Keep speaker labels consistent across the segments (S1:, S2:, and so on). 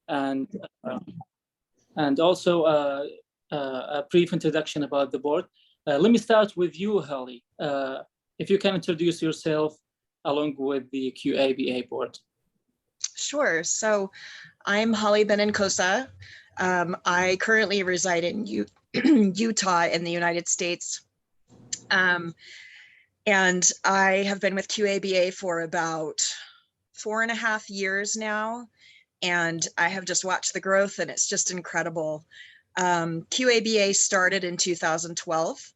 S1: and uh, and also a brief introduction about the board. Let me start with you, Hollie. If you can introduce yourself along with the QABA board.
S2: Sure. So I'm Hollie Benencosa. I currently reside in Utah in the United States. And I have been with QABA for about 4.5 years now. And I have just watched the growth, and it's just incredible. QABA started in 2012.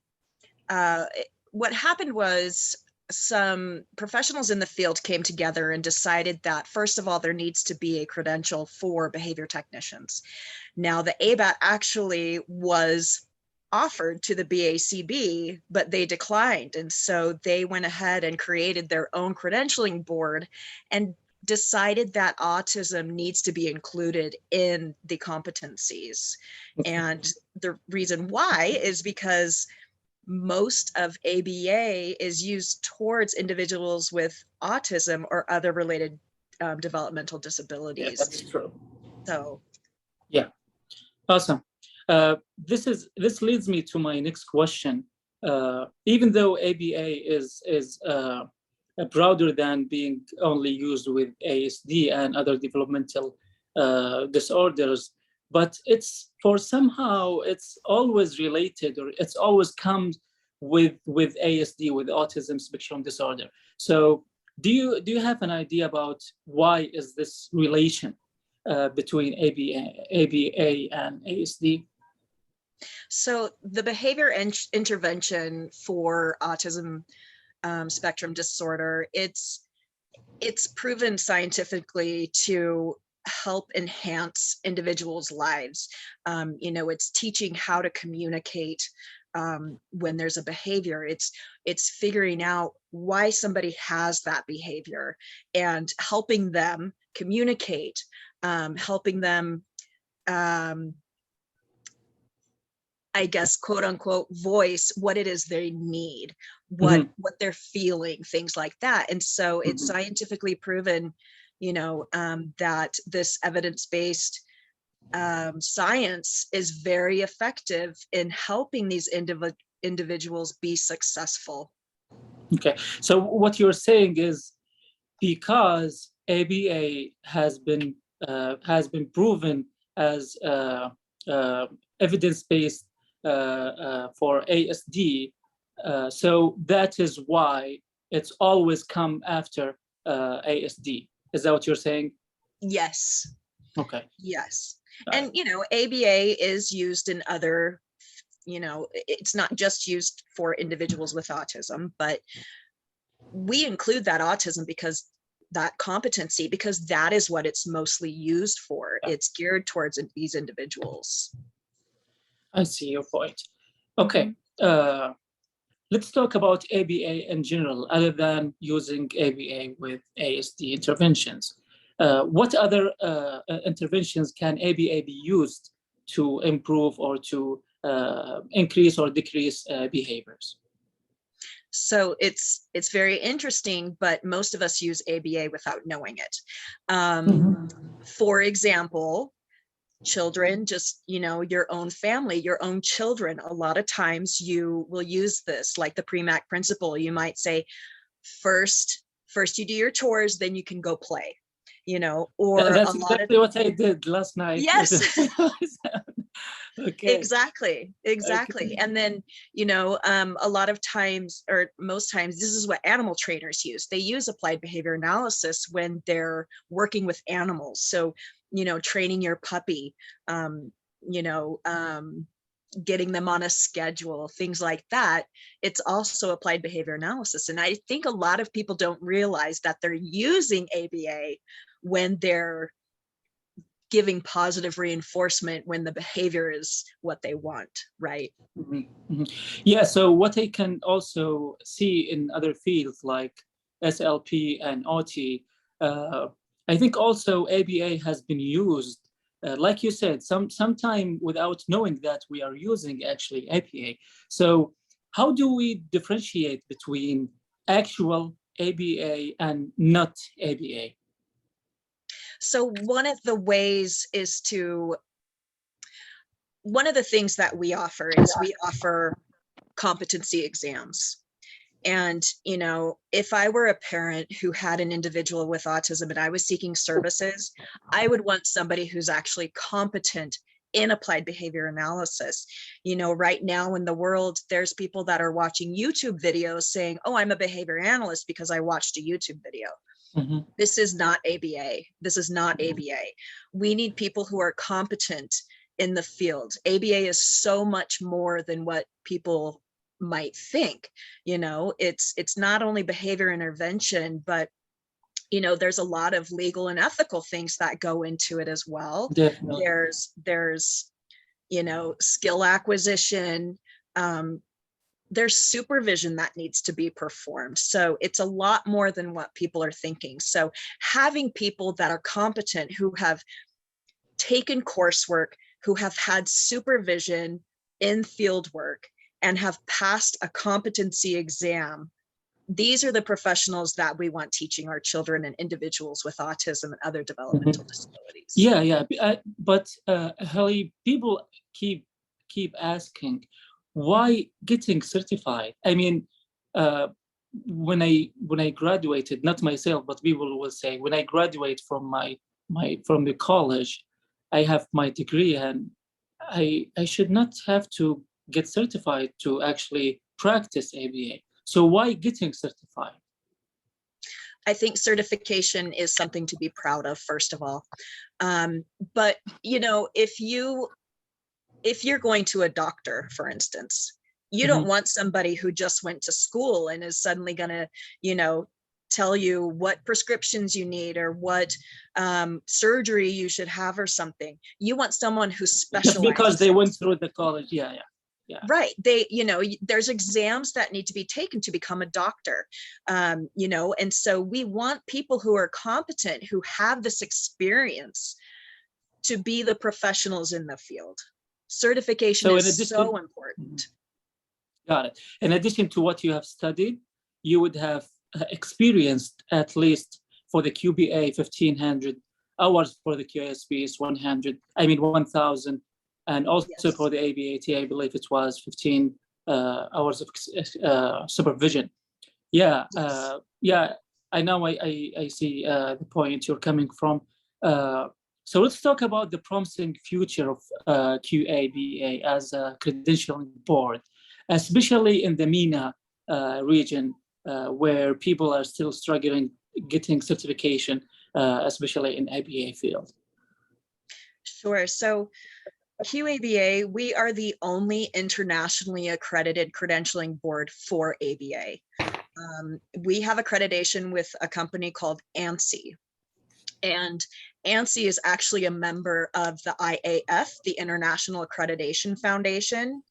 S2: What happened was some professionals in the field came together and decided that, first of all, there needs to be a credential for behavior technicians. Now, the ABAT actually was offered to the BACB, but they declined. And so they went ahead and created their own credentialing board and decided that autism needs to be included in the competencies. And the reason why is because most of ABA is used towards individuals with autism or other related developmental disabilities.
S1: Yeah, that's true.
S2: So,
S1: yeah, awesome. This leads me to my next question. Even though ABA is broader than being only used with ASD and other developmental disorders, but it's always related, or it's always comes with ASD, with autism spectrum disorder. So do you have an idea about why is this relation between ABA and ASD?
S2: So the behavior intervention for autism spectrum disorder, it's proven scientifically to help enhance individuals' lives. It's teaching how to communicate when there's a behavior. It's figuring out why somebody has that behavior and helping them communicate, helping them, I guess, quote unquote, voice what it is they need, what they're feeling, things like that. And so it's scientifically proven, that this evidence-based science is very effective in helping these individuals be successful.
S1: Okay, so what you're saying is because ABA has been proven as evidence-based for ASD, so that is why it's always come after ASD. Is that what you're saying?
S2: Yes.
S1: Okay.
S2: Yes. And, ABA is used in other, it's not just used for individuals with autism, but we include that autism because that competency, because that is what it's mostly used for. It's geared towards these individuals.
S1: I see your point. Okay. Let's talk about ABA in general, other than using ABA with ASD interventions. What other interventions can ABA be used to improve or to increase or decrease behaviors?
S2: So it's very interesting, but most of us use ABA without knowing it. For example, children, just, your own family, your own children, a lot of times you will use this, like the PREMAC principle. You might say, first you do your chores, then you can go play, or
S1: that's exactly what I did last night.
S2: Yes.
S1: Okay.
S2: Exactly. Okay. And then, a lot of times, or most times, this is what animal trainers use. They use applied behavior analysis when they're working with animals. So, training your puppy, getting them on a schedule, things like that. It's also applied behavior analysis. And I think a lot of people don't realize that they're using ABA when they're giving positive reinforcement when the behavior is what they want, right?
S1: Yeah, so what I can also see in other fields like SLP and OT, I think also ABA has been used, like you said, sometime without knowing that we are using actually ABA. So how do we differentiate between actual ABA and not ABA?
S2: So one of the things that we offer is we offer competency exams. And, you know, if I were a parent who had an individual with autism and I was seeking services, I would want somebody who's actually competent in applied behavior analysis. You know, right now in the world, there's people that are watching YouTube videos saying, oh, I'm a behavior analyst because I watched a YouTube video.
S1: Mm-hmm.
S2: This is not ABA. This is not ABA. We need people who are competent in the field. ABA is so much more than what people might think. You know, it's not only behavior intervention, but you know, there's a lot of legal and ethical things that go into it as well.
S1: Definitely.
S2: There's you know, skill acquisition, there's supervision that needs to be performed. So it's a lot more than what people are thinking. So having people that are competent, who have taken coursework, who have had supervision in field work and have passed a competency exam, these are the professionals that we want teaching our children and individuals with autism and other developmental disabilities.
S1: Yeah. But Hollie, people keep asking, why getting certified? I mean, when I graduated, not myself, but people will say, when I graduate from from the college, I have my degree, and I should not have to get certified to actually practice ABA. So why getting certified?
S2: I think certification is something to be proud of, first of all. But you know, if you're going to a doctor, for instance, you don't want somebody who just went to school and is suddenly going to, you know, tell you what prescriptions you need or what surgery you should have or something. You want someone who specializes.
S1: Just because they went through the college. Yeah.
S2: Right. You know, there's exams that need to be taken to become a doctor, you know, and so we want people who are competent, who have this experience, to be the professionals in the field. Certification is so important.
S1: Got it. In addition to what you have studied, you would have experienced, at least for the QBA, 1,500 hours, for the QASB 1,000, and also for the ABAT, I believe it was 15 hours of supervision. Yeah, I know. I see the point you're coming from. So let's talk about the promising future of QABA as a credentialing board, especially in the MENA region, where people are still struggling getting certification, especially in ABA field.
S2: Sure. So QABA, we are the only internationally accredited credentialing board for ABA. We have accreditation with a company called ANSI. And ANSI is actually a member of the IAF, the International Accreditation Foundation,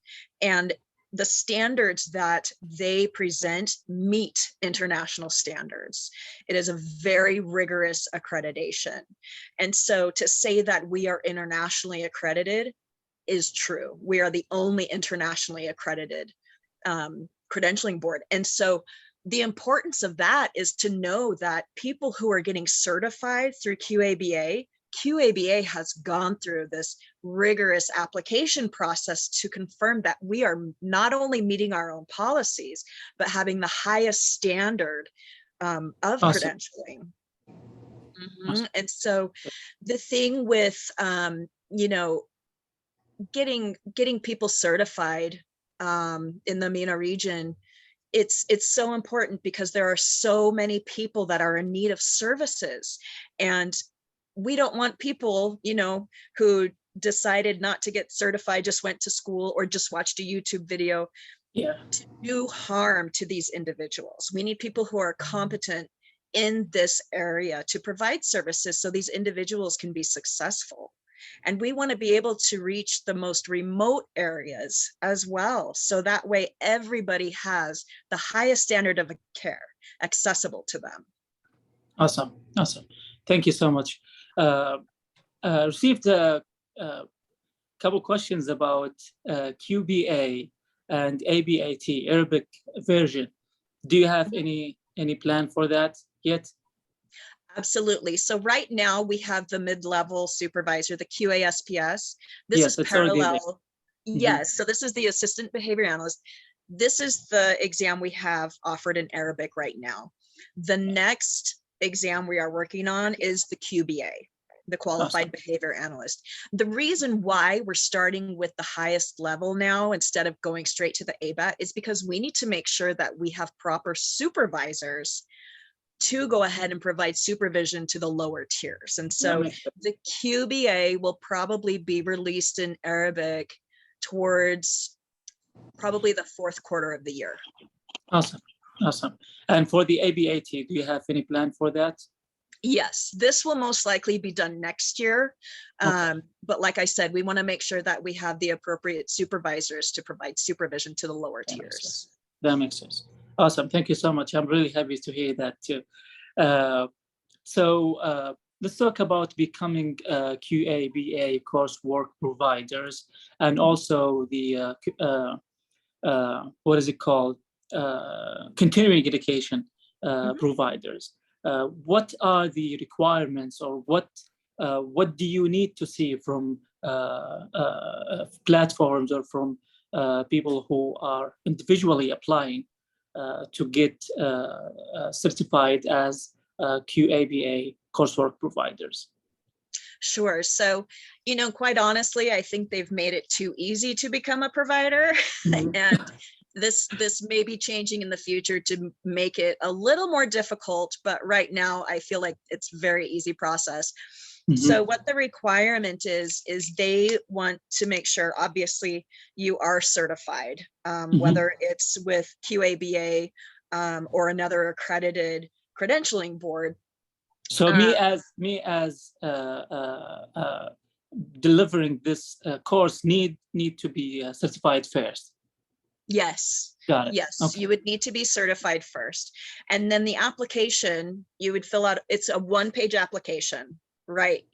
S2: and the standards that they present meet international standards. It is a very rigorous accreditation. And so to say that we are internationally accredited is true. We are the only internationally accredited credentialing board. And so the importance of that is to know that people who are getting certified through QABA has gone through this rigorous application process to confirm that we are not only meeting our own policies, but having the highest standard of credentialing. Awesome. And so the thing with, you know, getting people certified in the MENA region, it's so important because there are so many people that are in need of services, and we don't want people, you know, who decided not to get certified, just went to school or just watched a YouTube video, to do harm to these individuals. We need people who are competent in this area to provide services so these individuals can be successful. And we want to be able to reach the most remote areas as well. So that way everybody has the highest standard of care accessible to them.
S1: Awesome. Thank you so much. Received a couple questions about QBA and ABAT, Arabic version. Do you have any plan for that yet?
S2: Absolutely. So right now we have the mid-level supervisor, the QASPS. This
S1: Yes,
S2: is
S1: it's already there.
S2: parallel. Yes. So this is the assistant behavior analyst. This is the exam we have offered in Arabic right now. The next exam we are working on is the QBA, the qualified behavior analyst. The reason why we're starting with the highest level now instead of going straight to the ABAT is because we need to make sure that we have proper supervisors to go ahead and provide supervision to the lower tiers. And so the QBA will probably be released in Arabic towards probably the fourth quarter of the year.
S1: Awesome. Awesome. And for the ABAT, do you have any plan for that?
S2: Yes, this will most likely be done next year. But like I said, we want to make sure that we have the appropriate supervisors to provide supervision to the lower tiers.
S1: That makes sense. Awesome. Thank you so much. I'm really happy to hear that too. Let's talk about becoming QABA coursework providers and also the, what is it called? Continuing education providers. What are the requirements, or what do you need to see from platforms or from people who are individually applying to get certified as QABA coursework providers?
S2: Sure. So, quite honestly, I think they've made it too easy to become a provider. And this may be changing in the future to make it a little more difficult, but right now I feel like it's a very easy process. So what the requirement is they want to make sure, obviously, you are certified, whether it's with QABA or another accredited credentialing board.
S1: So me as delivering this course need to be certified first.
S2: Yes.
S1: Got it.
S2: Yes,
S1: okay.
S2: You would need to be certified first. And then the application, you would fill out, it's a one-page application, right?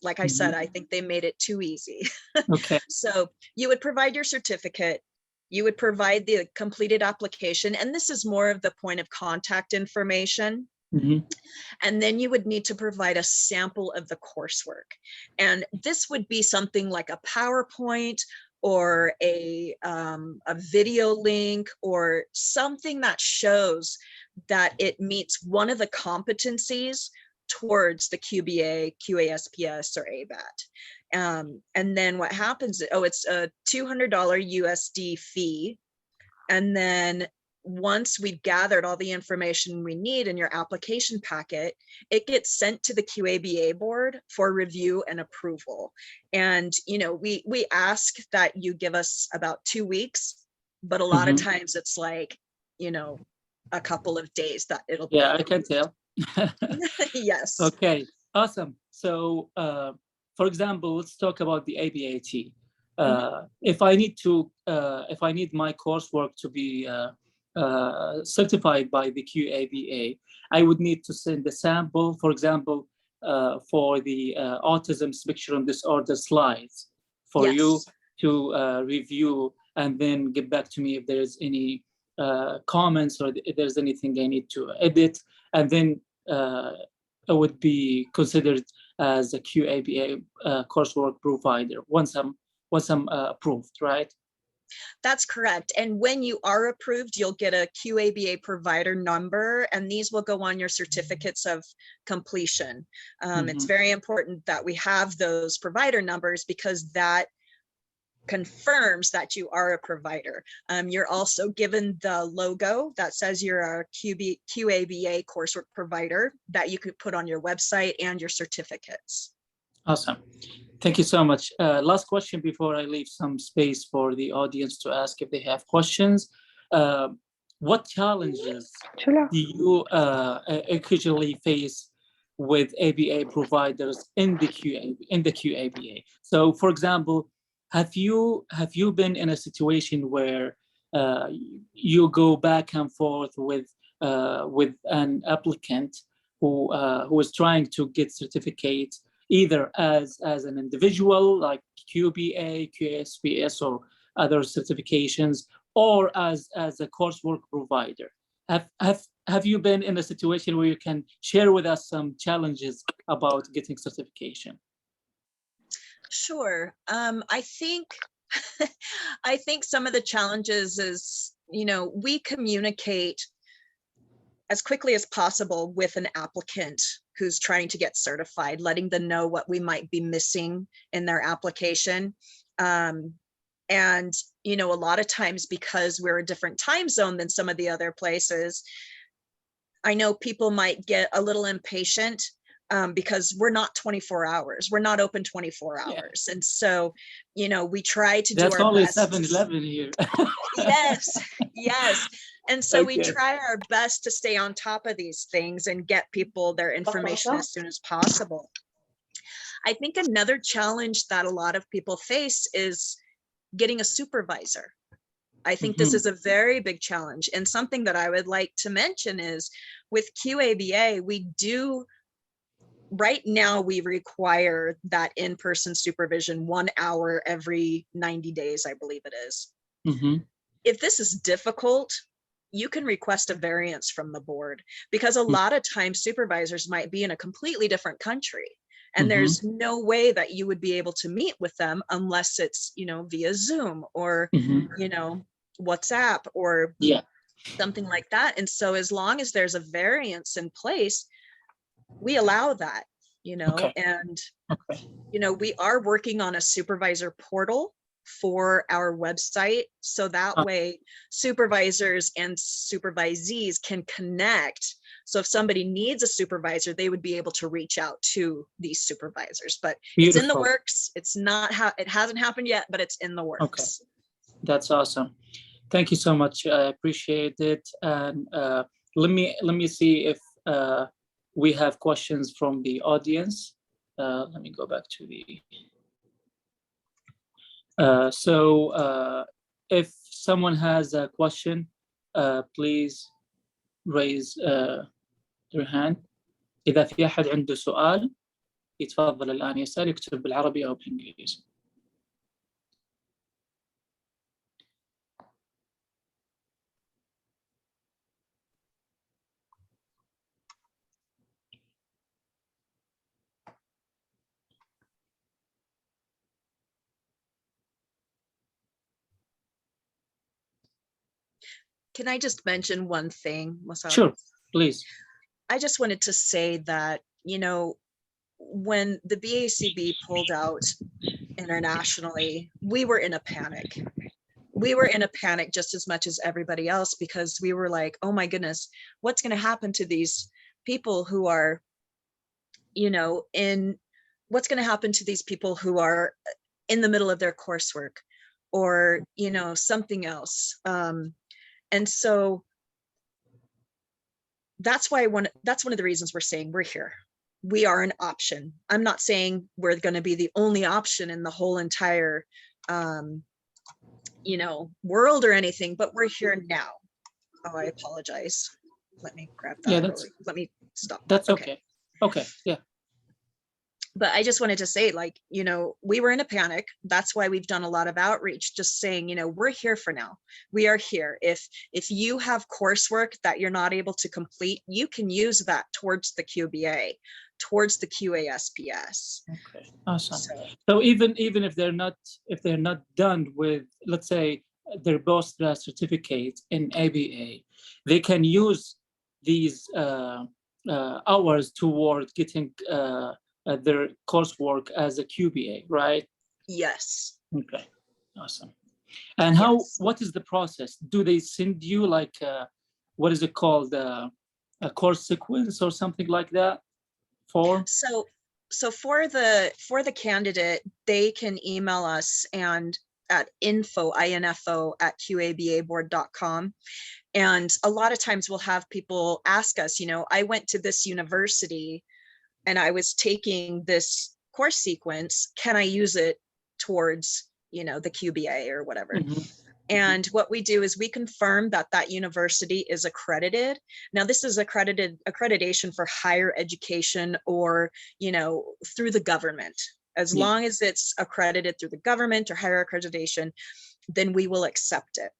S2: Like I said, I think they made it too easy.
S1: Okay.
S2: So you would provide your certificate, you would provide the completed application, and this is more of the point of contact information. And then you would need to provide a sample of the coursework. And this would be something like a PowerPoint or a video link or something that shows that it meets one of the competencies towards the QBA, QASPS, or ABAT. And then what happens, it's a $200 USD fee. And then once we've gathered all the information we need in your application packet, it gets sent to the QABA board for review and approval. And, we ask that you give us about 2 weeks, but a lot of times it's like, a couple of days that it'll be.
S1: Yeah, I can tell.
S2: Yes.
S1: Okay, awesome. So, for example, let's talk about the ABAT. If I need my coursework to be certified by the QABA, I would need to send a sample, for example, for the autism spectrum disorder slides for you to review and then get back to me if there's any comments or if there's anything I need to edit, and then it would be considered as a QABA coursework provider once I'm approved, right?
S2: That's correct. And when you are approved, you'll get a QABA provider number, and these will go on your certificates of completion. It's very important that we have those provider numbers because that confirms that you are a provider. You're also given the logo that says you're a QABA coursework provider that you could put on your website and your certificates.
S1: Awesome. Thank you so much. Last question before I leave some space for the audience to ask if they have questions. What challenges do you occasionally face with ABA providers in the QABA? So, for example, have you been in a situation where you go back and forth with an applicant who is trying to get certificates, either as an individual like QBA, QASPS, or other certifications, or as a coursework provider? have you been in a situation where you can share with us some challenges about getting certification?
S2: Sure. I think I think some of the challenges is, we communicate as quickly as possible with an applicant who's trying to get certified, letting them know what we might be missing in their application. And, a lot of times, because we're a different time zone than some of the other places, I know people might get a little impatient because we're not 24 hours. We're not open 24 hours. And so, we try to do
S1: That's
S2: our
S1: only
S2: best.
S1: 7-Eleven here.
S2: Yes, yes. And so we
S1: Okay.
S2: try our best to stay on top of these things and get people their information as soon as possible. I think another challenge that a lot of people face is getting a supervisor. I think this is a very big challenge. And something that I would like to mention is with QABA, right now we require that in-person supervision 1 hour every 90 days, I believe it is. If this is difficult, you can request a variance from the board, because a lot of times supervisors might be in a completely different country. And there's no way that you would be able to meet with them unless it's, via Zoom or, WhatsApp or something like that. And so as long as there's a variance in place, we allow that, and, we are working on a supervisor portal for our website. So that way supervisors and supervisees can connect. So if somebody needs a supervisor, they would be able to reach out to these supervisors. But it's in the works. It's not it hasn't happened yet, but it's in the works.
S1: Okay, that's awesome. Thank you so much. I appreciate it. And let me see if we have questions from the audience. Let me go back to the. If someone has a question, please raise your hand. إذا في أحد عنده سؤال يتفضل الآن يسأل، يكتب بالعربي أو بالإنجليزي.
S2: Can I just mention one thing, Masad?
S1: Sure, please.
S2: I just wanted to say that, when the BACB pulled out internationally, we were in a panic. We were in a panic just as much as everybody else, because we were like, oh my goodness, what's going to happen to these people who are, what's going to happen to these people who are in the middle of their coursework or, something else. And so that's one of the reasons we're saying we're here. We are an option. I'm not saying we're going to be the only option in the whole entire, world or anything, but we're here now. Oh, I apologize. Let me grab that.
S1: Yeah,
S2: let me stop.
S1: That's okay. Okay, yeah.
S2: But I just wanted to say, we were in a panic. That's why we've done a lot of outreach, just saying, we're here for now. We are here. If you have coursework that you're not able to complete, you can use that towards the QBA, towards the QASPS.
S1: Okay, awesome. So even if they're not done with, let's say, their postgrad certificate in ABA, they can use these hours toward getting their coursework as a QBA, right?
S2: Yes.
S1: Okay, awesome. And what is the process? Do they send you like what is it called, a course sequence or something like that?
S2: So for the candidate, they can email us and at info@qababoard.com. And a lot of times we'll have people ask us, I went to this university and I was taking this course sequence. Can I use it towards, the QBA or whatever? And what we do is we confirm that that university is accredited. Now, this is accreditation for higher education or, through the government. As long as it's accredited through the government or higher accreditation, then we will accept it.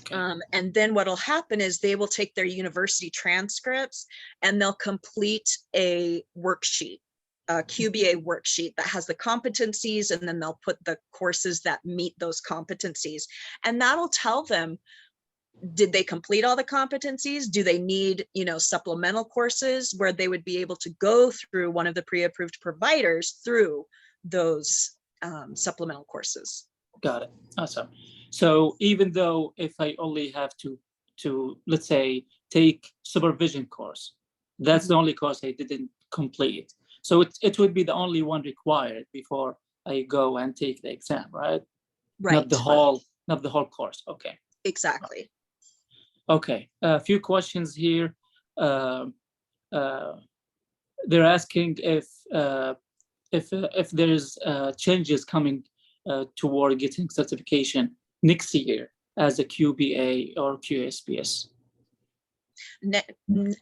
S1: Okay.
S2: And then what'll happen is they will take their university transcripts and they'll complete a worksheet, a QBA worksheet that has the competencies, and then they'll put the courses that meet those competencies. And that'll tell them, did they complete all the competencies? Do they need, supplemental courses where they would be able to go through one of the pre-approved providers through those supplemental courses?
S1: Got it. Awesome. So even though if I only have to let's say take supervision course, that's the only course I didn't complete. So it would be the only one required before I go and take the exam, right?
S2: Right.
S1: Not the whole course. Okay.
S2: Exactly.
S1: Okay. A few questions here. Uh, uh, they're asking if there's changes coming toward getting certification next year as a QBA or QSPS.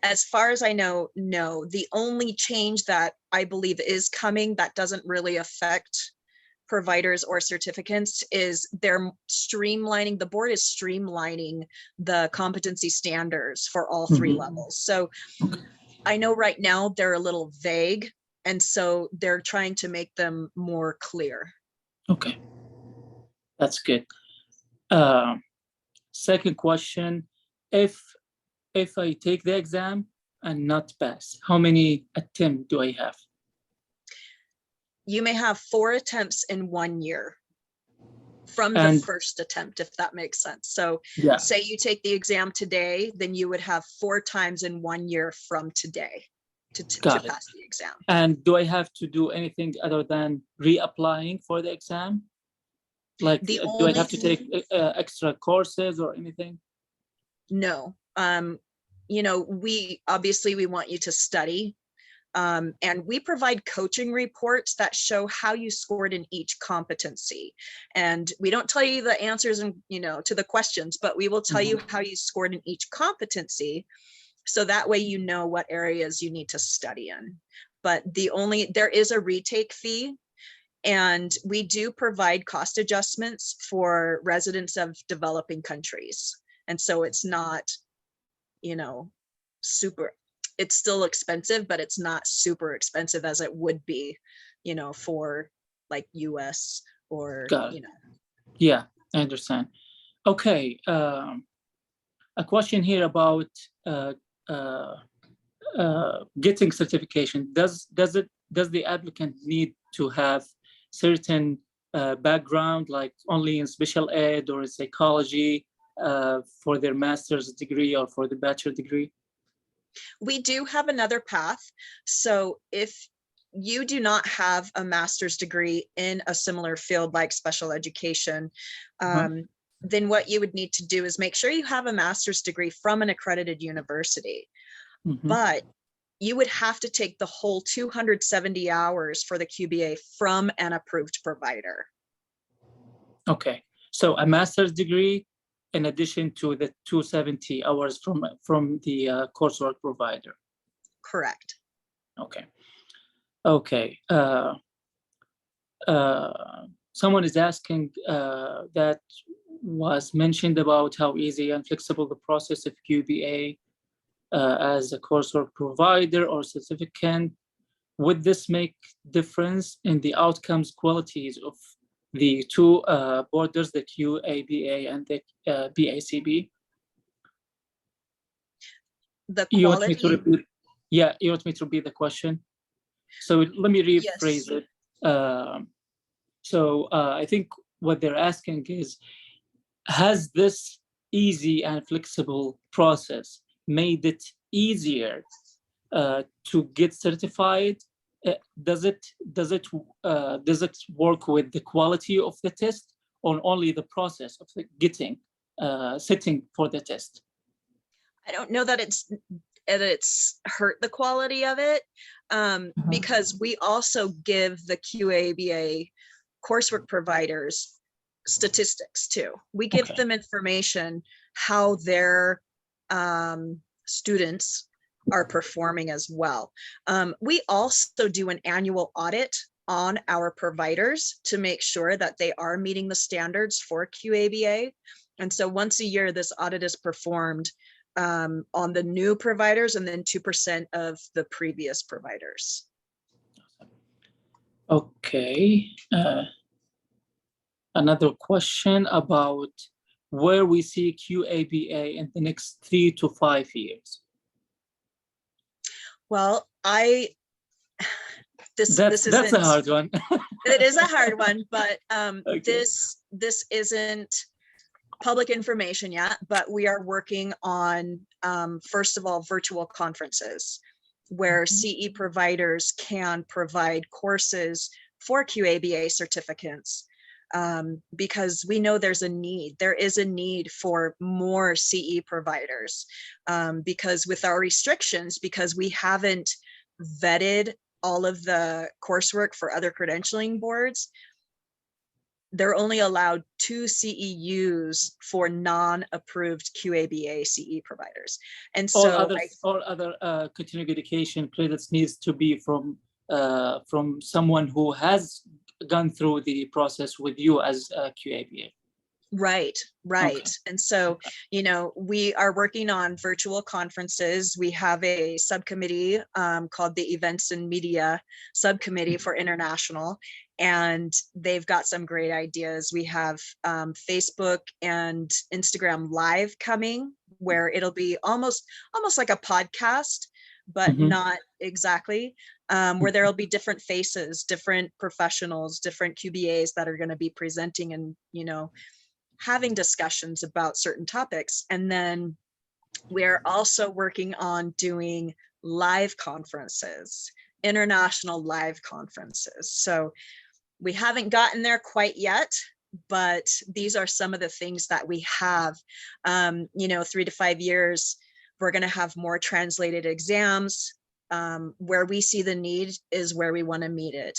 S2: As far as I know, no. The only change that I believe is coming that doesn't really affect providers or certificates is they're streamlining, the board is streamlining the competency standards for all three levels. So I know right now they're a little vague, and so they're trying to make them more clear.
S1: Okay, that's good. Second question, if I take the exam and not pass, how many attempts do I have?
S2: You may have 4 attempts in 1 year from the first attempt, if that makes sense. So
S1: yeah,
S2: say you take the exam today, then you would have 4 times in 1 year from today to pass the exam.
S1: And do I have to do anything other than reapplying for the exam? Like, do I have to take extra courses or anything?
S2: No. We want you to study. And we provide coaching reports that show how you scored in each competency. And we don't tell you the answers and, to the questions, but we will tell you how you scored in each competency. So that way, you know what areas you need to study in. But there is a retake fee, and we do provide cost adjustments for residents of developing countries. And so it's not, it's still expensive, but it's not super expensive as it would be, for like US or,
S1: Yeah, I understand. Okay. A question here about getting certification. Does the applicant need to have certain background, like only in special ed or in psychology, for their master's degree or for the bachelor degree?
S2: We do have another path. So if you do not have a master's degree in a similar field like special education, then what you would need to do is make sure you have a master's degree from an accredited university. But you would have to take the whole 270 hours for the QBA from an approved provider.
S1: Okay, so a master's degree in addition to the 270 hours from the coursework provider.
S2: Correct.
S1: Okay. Someone is asking that was mentioned about how easy and flexible the process of QBA as a coursework provider or certificant. Would this make difference in the outcomes qualities of the two borders, the QABA and the BACB?
S2: The quality?
S1: You want me to repeat? Yeah, you want me to repeat the question? So let me rephrase it. I think what they're asking is, has this easy and flexible process made it easier to get certified? Does it work with the quality of the test, or only the process of getting sitting for the test?
S2: I don't know that it's hurt the quality of it, because we also give the QABA coursework providers statistics too. We give them information how their students are performing as well. We also do an annual audit on our providers to make sure that they are meeting the standards for QABA. And so once a year, this audit is performed on the new providers and then 2% of the previous providers.
S1: Okay. Another question about where we see QABA in the next 3 to 5 years.
S2: Well, this
S1: That's
S2: isn't
S1: a hard one.
S2: it is a hard one, but
S1: Okay.
S2: this isn't public information yet, but we are working on first of all virtual conferences where CE providers can provide courses for QABA certificates, because we know there is a need for more CE providers, because with our restrictions, because we haven't vetted all of the coursework for other credentialing boards, they're only allowed 2 CEUs for non-approved QABA CE providers. And so
S1: all other continuing education credits needs to be from someone who has gone through the process with you as QABA.
S2: Right.
S1: Okay.
S2: And so, you know, we are working on virtual conferences. We have a subcommittee called the Events and Media Subcommittee for International, and they've got some great ideas. We have Facebook and Instagram Live coming, where it'll be almost like a podcast, but not exactly, where there'll be different faces, different professionals, different QBAs that are going to be presenting and, you know, having discussions about certain topics. And then we're also working on doing live conferences, international live conferences. So we haven't gotten there quite yet, but these are some of the things that we have. You know, 3 to 5 years, we're going to have more translated exams. Where we see the need is where we want to meet it.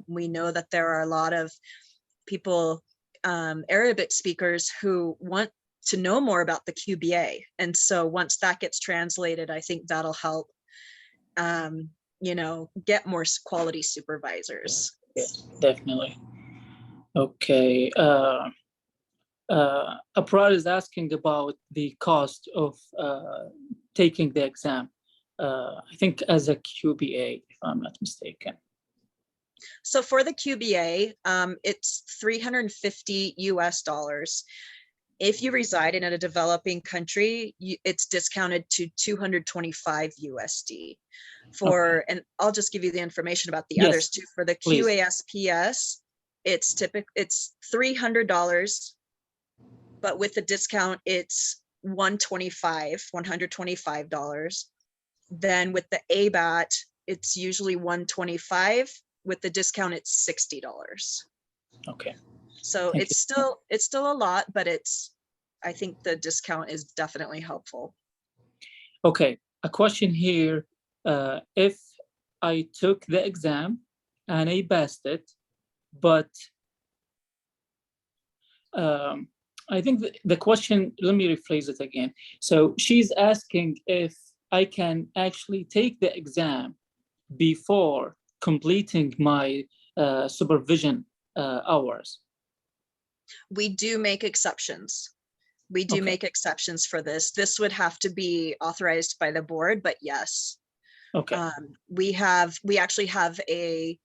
S2: We know that there are a lot of people, Arabic speakers, who want to know more about the QBA. And so once that gets translated, I think that'll help, you know, get more quality supervisors.
S1: Yes, definitely. Okay. Abrar is asking about the cost of taking the exam. I think as a QBA, if I'm not mistaken.
S2: So for the QBA, it's $350 US. If you reside in a developing country, it's discounted to 225 USD. For, and I'll just give you the information about the others too. For the QASPS, it's $300, but with the discount, it's $125. Then with the ABAT, it's usually $125. With the discount, it's $60.
S1: Okay.
S2: So it's still a lot, but I think the discount is definitely helpful.
S1: Okay, a question here. If I took the exam and I passed it, but I think the question, let me rephrase it again. So she's asking if I can actually take the exam before completing my supervision hours.
S2: We do make exceptions. We do make exceptions for this. This would have to be authorized by the board, but yes.
S1: Okay.
S2: We actually have a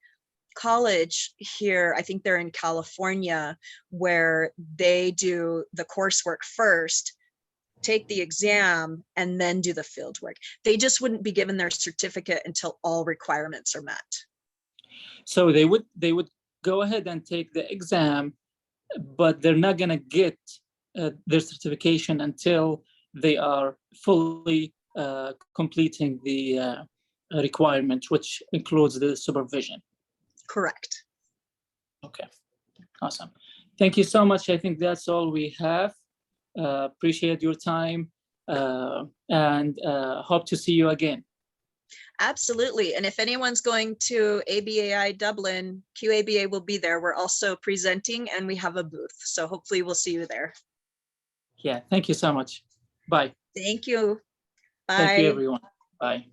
S2: college here, I think they're in California, where they do the coursework first, take the exam, and then do the field work. They just wouldn't be given their certificate until all requirements are met.
S1: So they would go ahead and take the exam, but they're not going to get their certification until they are fully completing the requirement, which includes the supervision.
S2: Correct.
S1: Okay, awesome. Thank you so much. I think that's all we have. Appreciate your time and hope to see you again.
S2: Absolutely. And if anyone's going to ABAI Dublin, QABA will be there. We're also presenting and we have a booth. So hopefully we'll see you there.
S1: Yeah, thank you so much. Bye.
S2: Thank you. Bye.
S1: Thank you, everyone. Bye.